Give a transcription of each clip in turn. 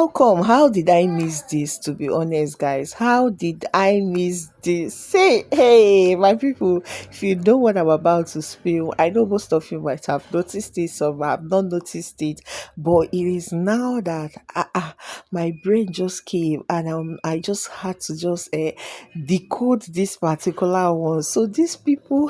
How come? How did I miss this? To be honest, guys, how did I miss this? Say, hey, my people, if you know what I'm about to spill, I know most of you might have noticed it, some have not noticed it, but it is now that my brain just came and I just had to just decode this particular one. So these people.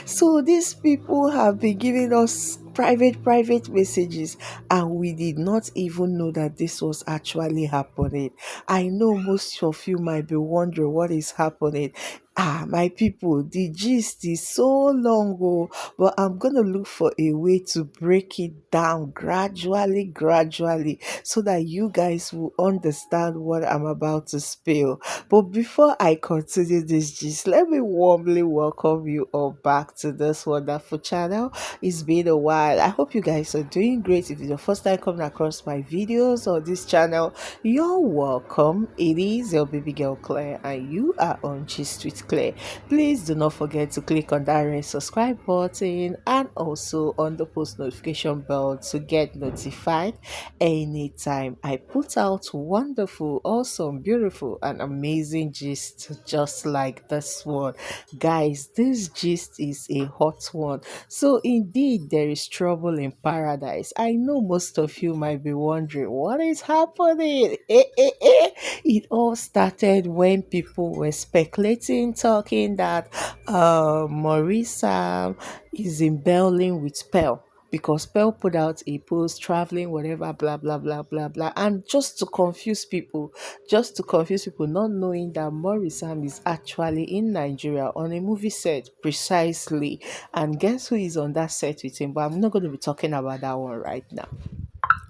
So these people have been giving us private messages and we did not even know that this was actually happening. I know most of you might be wondering what is happening. My people, the gist is so long ago, but I'm gonna look for a way to break it down gradually, so that you guys will understand what I'm about to spill. But before I continue this gist, let me warmly welcome you all back to this wonderful channel. It's been a while. I hope you guys are doing great. If it's your first time coming across my videos on this channel, you're welcome. It is your baby girl Claire and you are on Gist with Claire. Please do not forget to click on that red subscribe button and also on the post notification bell to get notified anytime I put out wonderful, awesome, beautiful, and amazing gist just like this one. Guys, this gist is a hot one. So, indeed, there is trouble in paradise. I know most of you might be wondering what is happening. It all started when people were speculating, talking that Maurice Sam is in Berlin with Pearl, because Pearl put out a post traveling, whatever, blah blah blah blah blah, and just to confuse people, not knowing that Maurice Sam is actually in Nigeria on a movie set precisely, and guess who is on that set with him? But I'm not going to be talking about that one right now.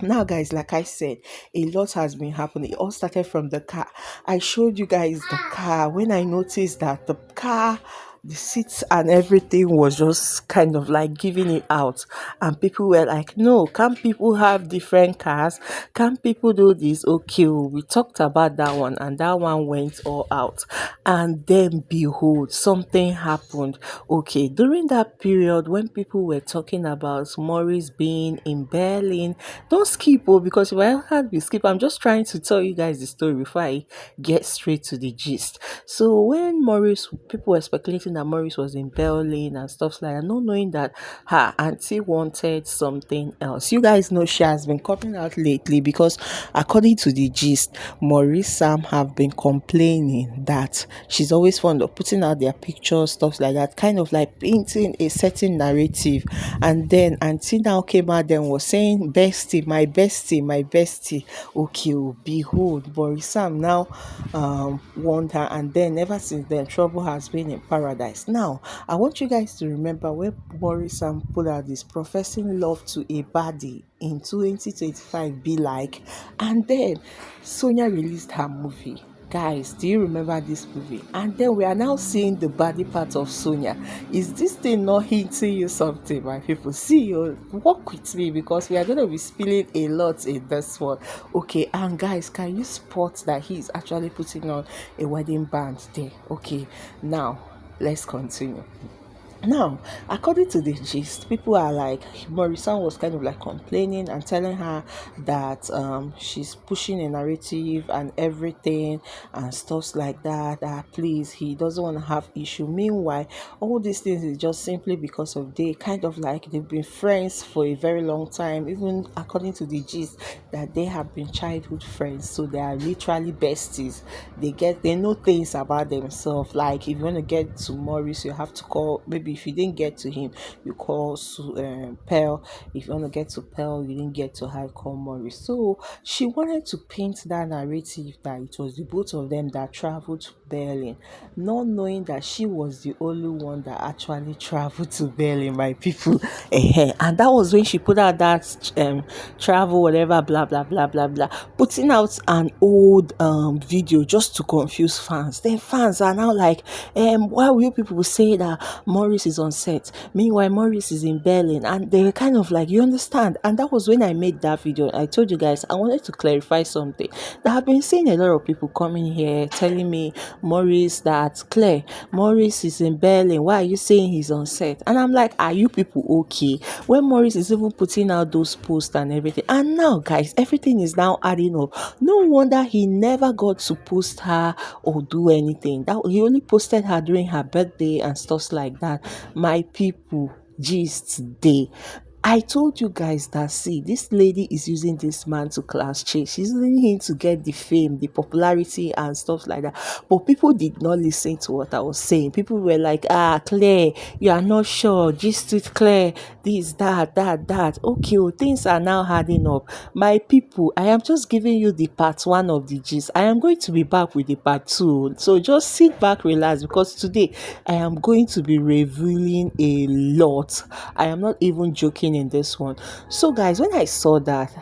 Now, guys, like I said, a lot has been happening. It all started from the car. I showed you guys the car when I noticed that the car, the seats and everything was just kind of like giving it out, and people were like, no, can't people have different cars? Can't people do this? Okay, we talked about that one and that one went all out, and then behold, something happened. Okay, during that period when people were talking about Maurice being in Berlin, don't skip, because if I had you skip, I'm just trying to tell you guys the story before I get straight to the gist. So when Maurice, people were speculating that Maurice was in Berlin and stuff like that, not knowing that her auntie wanted something else. You guys know she has been coming out lately because, according to the gist, Maurice Sam have been complaining that she's always fond of putting out their pictures, stuff like that, kind of like painting a certain narrative. And then auntie now came out and was saying, bestie, my bestie, my bestie. Okay, behold, Maurice Sam now warned her, and then ever since then, trouble has been in paradise. Now, I want you guys to remember when Maurice Sam put out this professing love to a baddie in 2025, be like, and then Sonia released her movie. Guys, do you remember this movie? And then we are now seeing the body part of Sonia. Is this thing not hinting you something, my people? See, you walk with me because we are going to be spilling a lot in this one. Okay, and guys, can you spot that he's actually putting on a wedding band there? Okay, now let's continue. Now, according to the gist, people are like, Morrison was kind of like complaining and telling her that she's pushing a narrative and everything and stuff like that, that please, he doesn't want to have issue. Meanwhile, all these things is just simply because of they kind of like they've been friends for a very long time, even according to the gist that they have been childhood friends, so they are literally besties. They know things about themselves. Like if you want to get to Maurice, you have to call, maybe if you didn't get to him, you call Pearl. If you want to get to Pearl, you didn't get to her, call Maurice. So she wanted to paint that narrative that it was the both of them that traveled to Berlin, not knowing that she was the only one that actually traveled to Berlin, my people. And that was when she put out that travel, whatever, blah blah blah blah blah, putting out an old video just to confuse fans. Then fans are now like, why will you people say that Maurice Maurice is on set. Meanwhile, Maurice is in Berlin, and they were kind of like, you understand? And that was when I made that video. I told you guys I wanted to clarify something. That I've been seeing a lot of people coming here telling me, Maurice, that Claire, Maurice is in Berlin. Why are you saying he's on set? And I'm like, are you people okay? When Maurice is even putting out those posts and everything. And now, guys, everything is now adding up. No wonder he never got to post her or do anything. That he only posted her during her birthday and stuff like that. My people, gist day. I told you guys that, see, this lady is using this man to class chase. She's using him to get the fame, the popularity and stuff like that. But people did not listen to what I was saying. People were like, Claire, you are not sure. Just with Claire, this, that. Okay, well, things are now adding up. My people, I am just giving you the part one of the gist. I am going to be back with the part two. So just sit back, relax, because today I am going to be revealing a lot. I am not even joking in this one. So guys, when I saw that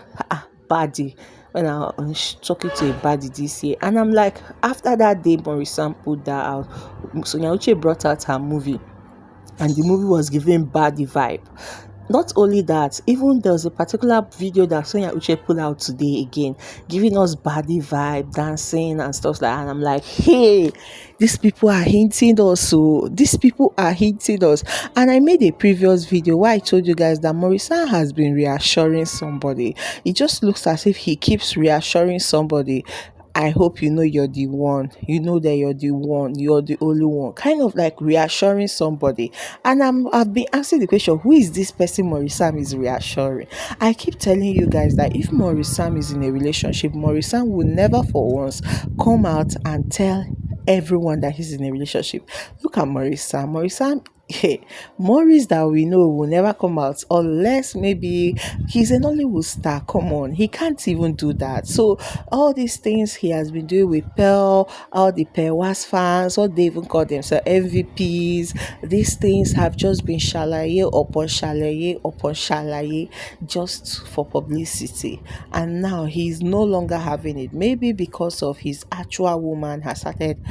baddie, when I was talking to a baddie this year, and I'm like, after that day Maurice Sam put that out, Soniauche brought out her movie, and the movie was giving baddie vibe. Not only that, even there's a particular video that Sonia Uche put out today again, giving us body vibe, dancing and stuff like that. And I'm like, hey, these people are hinting us. So these people are hinting us. And I made a previous video where I told you guys that Maurice Sam has been reassuring somebody. It just looks as if he keeps reassuring somebody. I hope you know you're the one. You know that you're the one. You're the only one. Kind of like reassuring somebody. And I've been asking the question, who is this person Maurice Sam is reassuring? I keep telling you guys that if Maurice Sam is in a relationship, Maurice Sam will never for once come out and tell everyone that he's in a relationship. Look at Maurice Sam. Maurice Sam, hey, Maurice that we know will never come out unless maybe he's an Hollywood star. Come on, he can't even do that. So all these things he has been doing with Pearl, all the pearlwats fans, what they even call themselves MVPs, these things have just been shalaye upon shalaye just for publicity. And now he's no longer having it, maybe because of his actual woman has started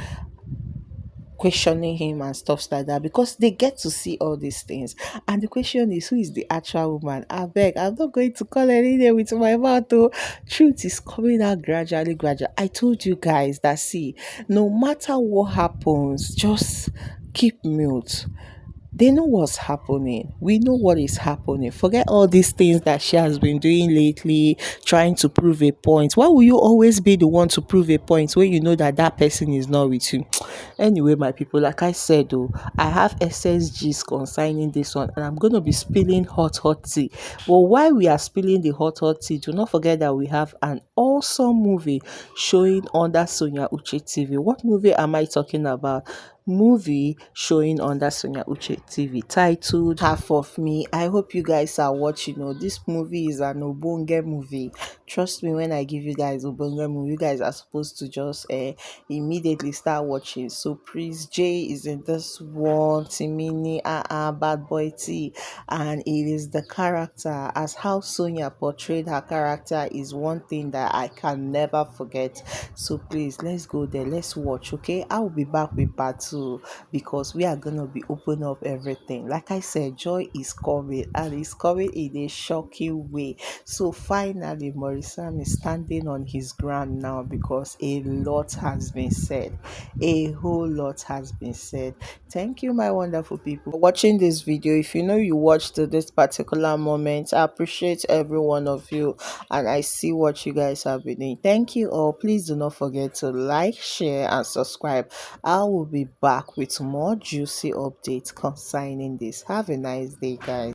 questioning him and stuff like that, because they get to see all these things. And the question is, who is the actual woman? I beg, I'm not going to call any name with my mouth though. Truth is coming out gradually. I told you guys that, see, no matter what happens, just keep mute. They know what's happening. We know what is happening. Forget all these things that she has been doing lately, trying to prove a point. Why will you always be the one to prove a point when you know that that person is not with you? Anyway, my people, like I said, though, I have SSGs concerning this one, and I'm going to be spilling hot tea. But while we are spilling the hot tea, do not forget that we have an awesome movie showing under soniauchetv. What movie am I talking about? Movie showing under soniauchetv titled Half of Me. I hope you guys are watching. This movie is an obonge movie. Trust me when I give you guys obonge movie, you guys are supposed to just immediately start watching. So Prince J is in this one, Timini, Bad Boy T, and it is the character, as how Sonia portrayed her character is one thing that I can never forget. So please, let's go there, let's watch. Okay, I will be back with part two, because we are gonna be opening up everything. Like I said, joy is coming, and it's coming in a shocking way. So finally Maurice Sam is standing on his ground now, because a lot has been said. A whole lot has been said. Thank you, my wonderful people, for watching this video. If you know you watched to this particular moment, I appreciate every one of you, and I see what you guys have been doing. Thank you all. Please do not forget to like, share and subscribe. I will be back with more juicy updates concerning this. Have a nice day, guys.